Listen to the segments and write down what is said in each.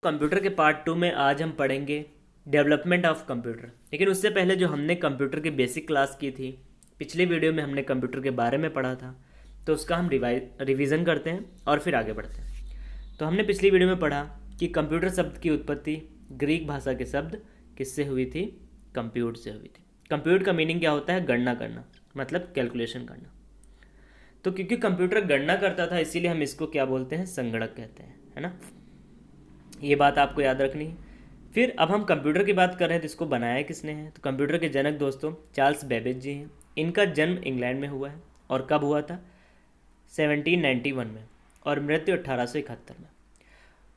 Computer के part 2 में आज हम पढ़ेंगे डेवलपमेंट ऑफ कंप्यूटर। लेकिन उससे पहले जो हमने कंप्यूटर की बेसिक क्लास की थी, पिछले वीडियो में हमने कंप्यूटर के बारे में पढ़ा था, तो उसका हम रिवीजन करते हैं और फिर आगे बढ़ते हैं। तो हमने पिछली वीडियो में पढ़ा कि कंप्यूटर शब्द की उत्पत्ति ग्रीक भाषा के शब्द किससे हुई थी? कंप्यूट से हुई थी। कंप्यूट का मीनिंग क्या होता है? गणना करना, मतलब कैलकुलेशन करना। तो क्योंकि कंप्यूटर गणना करता था इसीलिए हम इसको क्या बोलते हैं? संगणक कहते हैं, है ना। ये बात आपको याद रखनी है। फिर अब हम कंप्यूटर की बात कर रहे हैं तो इसको बनाया किसने है? तो कंप्यूटर के जनक दोस्तों चार्ल्स बेबेज जी हैं। इनका जन्म इंग्लैंड में हुआ है। और कब हुआ था? 1791 में। और मृत्यु 1871 में।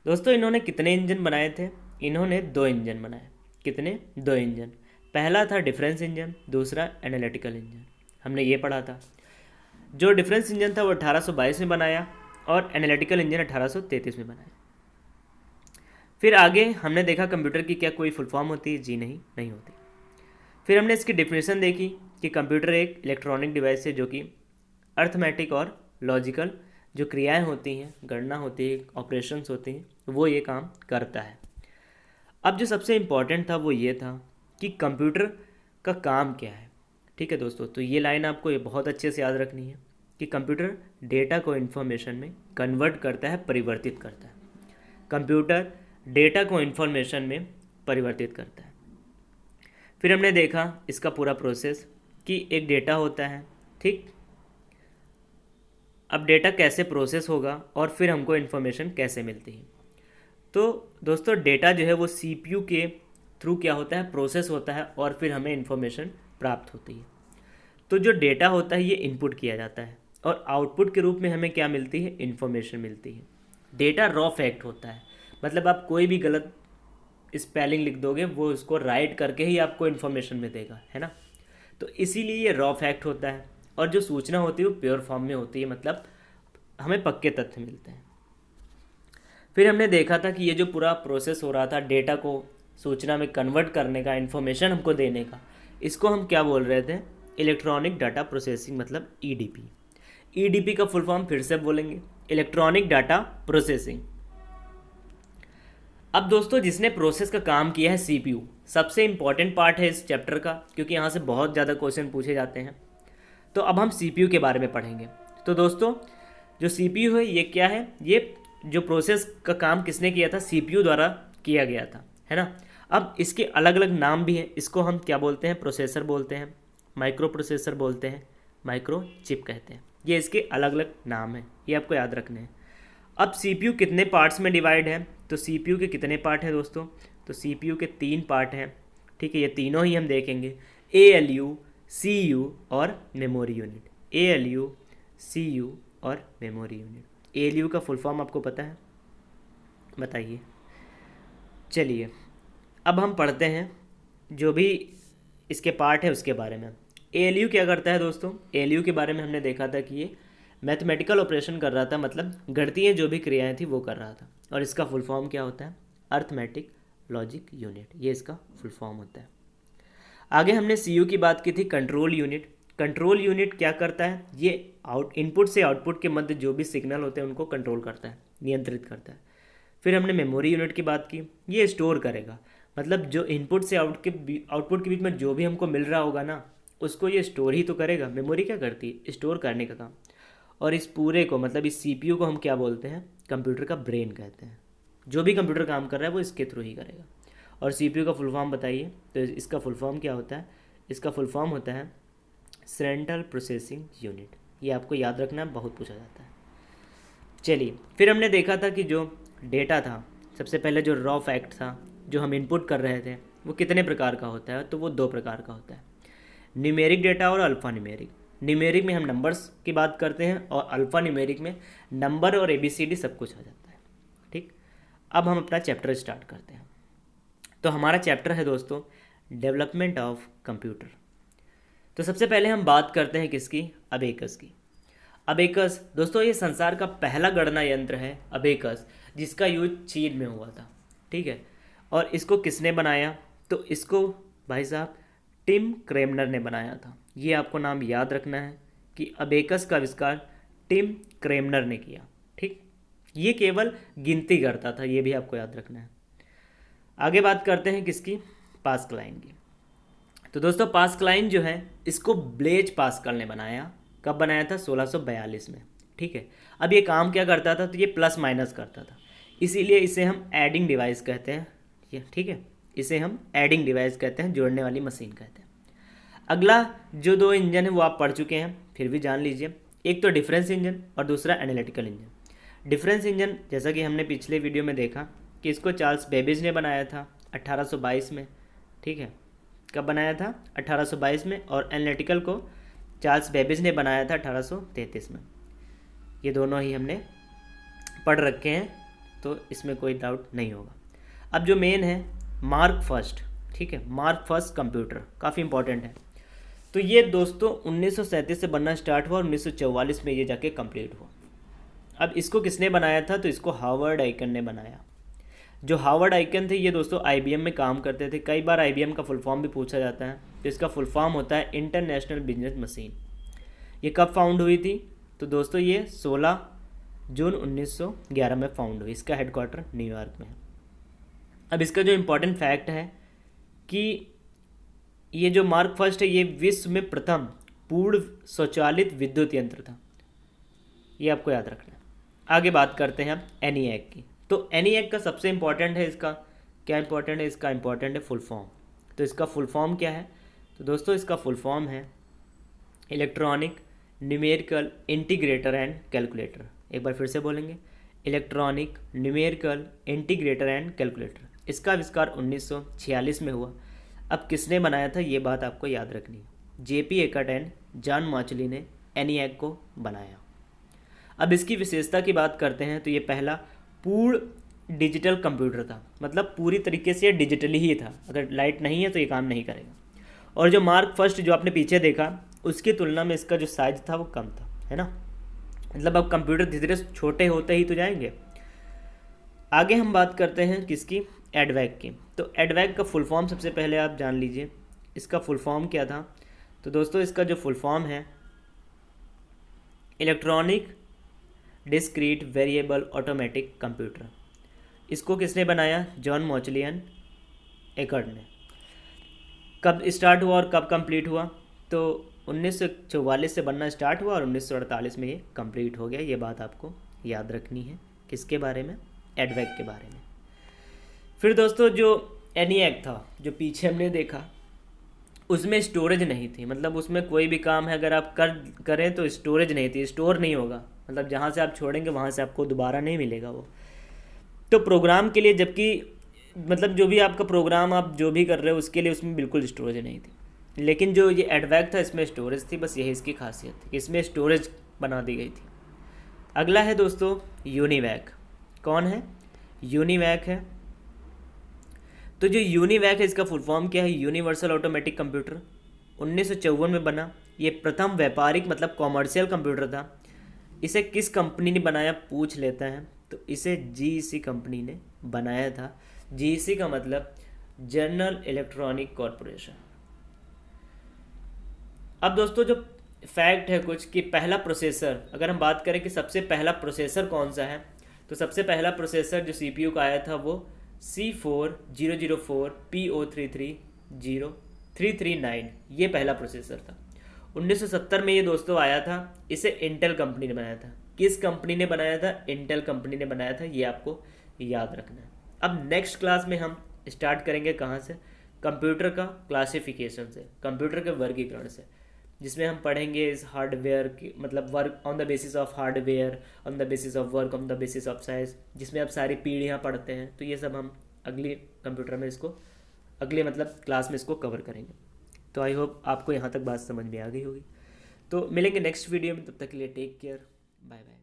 दोस्तों इन्होंने कितने इंजन बनाए थे? इन्होंने 2 इंजन बनाए। कितने? 2 इंजन। पहला था डिफरेंस इंजन, दूसरा एनालिटिकल इंजन। हमने ये पढ़ा था। जो डिफरेंस इंजन था वो 1822 में बनाया और एनालिटिकल इंजन 1833 में बनाया। फिर आगे हमने देखा कंप्यूटर की क्या कोई फुल फॉर्म होती है? जी नहीं होती। फिर हमने इसकी डेफिनेशन देखी कि कंप्यूटर एक इलेक्ट्रॉनिक डिवाइस है जो कि अर्थमेटिक और लॉजिकल जो क्रियाएं होती हैं, गणना होती है, ऑपरेशंस होती हैं, वो ये काम करता है। अब जो सबसे इम्पॉर्टेंट था वो ये था कि कंप्यूटर का काम क्या है। ठीक है दोस्तों, तो ये लाइन आपको ये बहुत अच्छे से याद रखनी है कि कंप्यूटर डेटा को इन्फॉर्मेशन में कन्वर्ट करता है, परिवर्तित करता है। कंप्यूटर डेटा को इन्फॉर्मेशन में परिवर्तित करता है। फिर हमने देखा इसका पूरा प्रोसेस कि एक डेटा होता है, ठीक। अब डेटा कैसे प्रोसेस होगा और फिर हमको इन्फॉर्मेशन कैसे मिलती है। तो दोस्तों डेटा जो है वो सीपीयू के थ्रू क्या होता है? प्रोसेस होता है और फिर हमें इन्फॉर्मेशन प्राप्त होती है। तो जो डेटा होता है ये इनपुट किया जाता है और आउटपुट के रूप में हमें क्या मिलती है? इन्फॉर्मेशन मिलती है। डेटा रॉ फैक्ट होता है, मतलब आप कोई भी गलत स्पेलिंग लिख दोगे वो उसको राइट करके ही आपको इन्फॉर्मेशन में देगा, है ना। तो इसीलिए ये रॉ फैक्ट होता है। और जो सूचना होती है वो प्योर फॉर्म में होती है, मतलब हमें पक्के तथ्य मिलते हैं। फिर हमने देखा था कि ये जो पूरा प्रोसेस हो रहा था डेटा को सूचना में कन्वर्ट करने का, इन्फॉर्मेशन हमको देने का, इसको हम क्या बोल रहे थे? इलेक्ट्रॉनिक डाटा प्रोसेसिंग, मतलब ईडीपी। ईडीपी का फुल फॉर्म फिर से बोलेंगे, इलेक्ट्रॉनिक डाटा प्रोसेसिंग। अब दोस्तों जिसने प्रोसेस का काम किया है सीपीयू, सबसे इंपॉर्टेंट पार्ट है इस चैप्टर का, क्योंकि यहाँ से बहुत ज़्यादा क्वेश्चन पूछे जाते हैं। तो अब हम सीपीयू के बारे में पढ़ेंगे। तो दोस्तों जो सीपीयू है ये क्या है? ये जो प्रोसेस का काम किसने किया था? सीपीयू द्वारा किया गया था, है ना। अब इसके अलग अलग नाम भी हैं। इसको हम क्या बोलते हैं? प्रोसेसर बोलते हैं, माइक्रो प्रोसेसर बोलते हैं, माइक्रो चिप कहते हैं। ये इसके अलग अलग नाम हैं, ये आपको याद रखने हैं। अब सीपीयू कितने पार्ट्स में डिवाइड है? तो सीपीयू के कितने पार्ट हैं दोस्तों? तो सीपीयू के 3 पार्ट हैं, ठीक है। ये तीनों ही हम देखेंगे, एएलयू, सीयू और मेमोरी यूनिट। एएलयू, सीयू और मेमोरी यूनिट। एएलयू का फुल फॉर्म आपको पता है? बताइए। चलिए अब हम पढ़ते हैं जो भी इसके पार्ट है उसके बारे में। एएलयू क्या करता है दोस्तों? एएलयू के बारे में हमने देखा था कि ये मैथमेटिकल ऑपरेशन कर रहा था, मतलब गणितीय जो भी क्रियाएं थी वो कर रहा था। और इसका फुल फॉर्म क्या होता है? अर्थमेटिक लॉजिक यूनिट, ये इसका फुल फॉर्म होता है। आगे हमने सीयू की बात की थी, कंट्रोल यूनिट। कंट्रोल यूनिट क्या करता है? ये इनपुट से आउटपुट के मध्य जो भी सिग्नल होते हैं उनको कंट्रोल करता है, नियंत्रित करता है। फिर हमने मेमोरी यूनिट की बात की, ये स्टोर करेगा, मतलब जो इनपुट से आउटपुट के बीच में जो भी हमको मिल रहा होगा ना, उसको ये स्टोर ही तो करेगा। मेमोरी क्या करती है? स्टोर करने का काम। और इस पूरे को, मतलब इस सीपीयू को हम क्या बोलते हैं? कंप्यूटर का ब्रेन कहते हैं। जो भी कंप्यूटर काम कर रहा है वो इसके थ्रू ही करेगा। और सीपीयू का फुल फॉर्म बताइए। तो इसका फुल फॉर्म क्या होता है? इसका फुल फॉर्म होता है सेंट्रल प्रोसेसिंग यूनिट। ये आपको याद रखना, बहुत पूछा जाता है। चलिए फिर हमने देखा था कि जो डेटा था, सबसे पहले जो रॉ फैक्ट था जो हम इनपुट कर रहे थे, वो कितने प्रकार का होता है? तो वो 2 प्रकार का होता है, न्यूमेरिक डेटा और अल्फ़ा न्यूमेरिक। न्यूमेरिक में हम नंबर्स की बात करते हैं और अल्फ़ा न्यूमेरिक में नंबर और एबीसीडी सब कुछ आ जाता है, ठीक। अब हम अपना चैप्टर स्टार्ट करते हैं। तो हमारा चैप्टर है दोस्तों डेवलपमेंट ऑफ कंप्यूटर। तो सबसे पहले हम बात करते हैं किसकी? अबेकस की। अबेकस दोस्तों ये संसार का पहला गणना यंत्र है, अबेकस, जिसका यूज चीन में हुआ था, ठीक है। और इसको किसने बनाया? तो इसको भाई साहब टिम क्रेमनर ने बनाया था। ये आपको नाम याद रखना है कि अबेकस का आविष्कार टिम क्रेमनर ने किया, ठीक। ये केवल गिनती करता था, ये भी आपको याद रखना है। आगे बात करते हैं किसकी, पास्कलाइन की। तो दोस्तों पास्कलाइन जो है इसको ब्लेज पास्कल ने बनाया। कब बनाया था? 1642 में। ठीक है, अब ये काम क्या करता था? तो ये प्लस माइनस करता था, इसीलिए इसे हम एडिंग डिवाइस कहते हैं। ये ठीक है, इसे हम एडिंग डिवाइस कहते हैं, जोड़ने वाली मशीन कहते हैं। अगला जो दो इंजन है वो आप पढ़ चुके हैं, फिर भी जान लीजिए। एक तो डिफरेंस इंजन और दूसरा एनालिटिकल इंजन। डिफरेंस इंजन जैसा कि हमने पिछले वीडियो में देखा कि इसको चार्ल्स बेबेज ने बनाया था 1822 में। ठीक है, कब बनाया था? 1822 में। और एनालिटिकल को चार्ल्स बेबेज ने बनाया था 1833 में। ये दोनों ही हमने पढ़ रखे हैं, तो इसमें कोई डाउट नहीं होगा। अब जो मेन है मार्क फर्स्ट, ठीक है, मार्क फर्स्ट कंप्यूटर काफ़ी इंपॉर्टेंट है। तो ये दोस्तों 1937 से बनना स्टार्ट हुआ और 1944 में ये जाके कंप्लीट हुआ। अब इसको किसने बनाया था? तो इसको हार्वर्ड आइकन ने बनाया। जो हार्वर्ड आइकन थे ये दोस्तों आईबीएम में काम करते थे। कई बार आईबीएम का फुल फॉर्म भी पूछा जाता है, तो इसका फुल फॉर्म होता है इंटरनेशनल बिजनेस मशीन। ये कब फाउंड हुई थी? तो दोस्तों ये 16 जून 1911 में फाउंड हुई। इसका हेडक्वार्टर न्यूयॉर्क में है। अब इसका जो इम्पोर्टेंट फैक्ट है कि ये जो मार्क फर्स्ट है ये विश्व में प्रथम पूर्ण स्वचालित विद्युत यंत्र था। ये आपको याद रखना है। आगे बात करते हैं हम एनीएक की। तो एनीएक का सबसे इम्पॉर्टेंट है, इसका क्या इम्पोर्टेंट है? इसका इम्पॉर्टेंट है फुल फॉर्म। तो इसका फुल फॉर्म क्या है? तो दोस्तों इसका फुल फॉर्म है electronic numerical integrator and calculator. एक बार फिर से बोलेंगे, electronic numerical integrator and calculator. इसका आविष्कार 1946 में हुआ। अब किसने बनाया था ये बात आपको याद रखनी है। जेपी एकर्ट एंड जॉन मॉचली ने एनीएक को बनाया। अब इसकी विशेषता की बात करते हैं तो ये पहला पूर्ण डिजिटल कंप्यूटर था, मतलब पूरी तरीके से ये डिजिटली ही था। अगर लाइट नहीं है तो ये काम नहीं करेगा। और जो मार्क फर्स्ट जो आपने पीछे देखा उसकी तुलना में इसका जो साइज था वो कम था, है ना। मतलब अब कंप्यूटर धीरे धीरे छोटे होते ही तो जाएंगे। आगे हम बात करते हैं किसकी, एडवैक की। तो एडवैक का फुल फॉर्म सबसे पहले आप जान लीजिए। इसका फुल फॉर्म क्या था? तो दोस्तों इसका जो फुल फॉर्म है electronic discrete variable automatic computer. इसको किसने बनाया? जॉन मॉचलियन एकर्ट ने। कब स्टार्ट हुआ और कब कंप्लीट हुआ? तो 1944 से बनना स्टार्ट हुआ और 1948 में ये कंप्लीट हो गया। ये बात आपको याद रखनी है। किसके बारे में? एडवैक के बारे में। फिर दोस्तों जो एनीएक था जो पीछे हमने देखा उसमें स्टोरेज नहीं थी, मतलब उसमें कोई भी काम है अगर आप करें तो स्टोरेज नहीं थी, स्टोर नहीं होगा, मतलब जहाँ से आप छोड़ेंगे वहाँ से आपको दोबारा नहीं मिलेगा वो। तो प्रोग्राम के लिए, जबकि मतलब जो भी आपका प्रोग्राम आप जो भी कर रहे हो उसके लिए उसमें बिल्कुल स्टोरेज नहीं थी। लेकिन जो ये एडवैक था इसमें स्टोरेज थी, बस यही इसकी खासियत थी, इसमें स्टोरेज बना दी गई थी। अगला है दोस्तों यूनिवैक। कौन है? यूनिवैक है। तो जो यूनिवैक है इसका फुल फॉर्म क्या है? Universal automatic computer. 1954 में बना। ये प्रथम व्यापारिक मतलब कॉमर्शियल कंप्यूटर था। इसे किस कंपनी ने बनाया पूछ लेते हैं, तो इसे जीईसी कंपनी ने बनाया था। जीईसी का मतलब जनरल इलेक्ट्रॉनिक कॉरपोरेशन। अब दोस्तों जो फैक्ट है कुछ कि पहला प्रोसेसर, अगर हम बात करें कि सबसे पहला प्रोसेसर कौन सा है, तो सबसे पहला प्रोसेसर जो सीपीयू का आया था वो C4004 PO330 ये पहला प्रोसेसर था। 1970 में ये दोस्तों आया था। इसे इंटेल कंपनी ने बनाया था। किस कंपनी ने बनाया था? इंटेल कंपनी ने बनाया था। ये आपको याद रखना है। अब नेक्स्ट क्लास में हम स्टार्ट करेंगे कहाँ से? कंप्यूटर का क्लासिफिकेशन से, कंप्यूटर के वर्गीकरण से, जिसमें हम पढ़ेंगे इस हार्डवेयर की, मतलब work on the basis of hardware, on the basis of work, on the basis of science, जिसमें आप सारी पीढ़ियाँ पढ़ते हैं। तो ये सब हम अगली कंप्यूटर में इसको, अगले मतलब क्लास में इसको कवर करेंगे। तो आई होप आपको यहाँ तक बात समझ में आ गई होगी। तो मिलेंगे नेक्स्ट वीडियो में, तब तक के लिए टेक केयर, बाय बाय।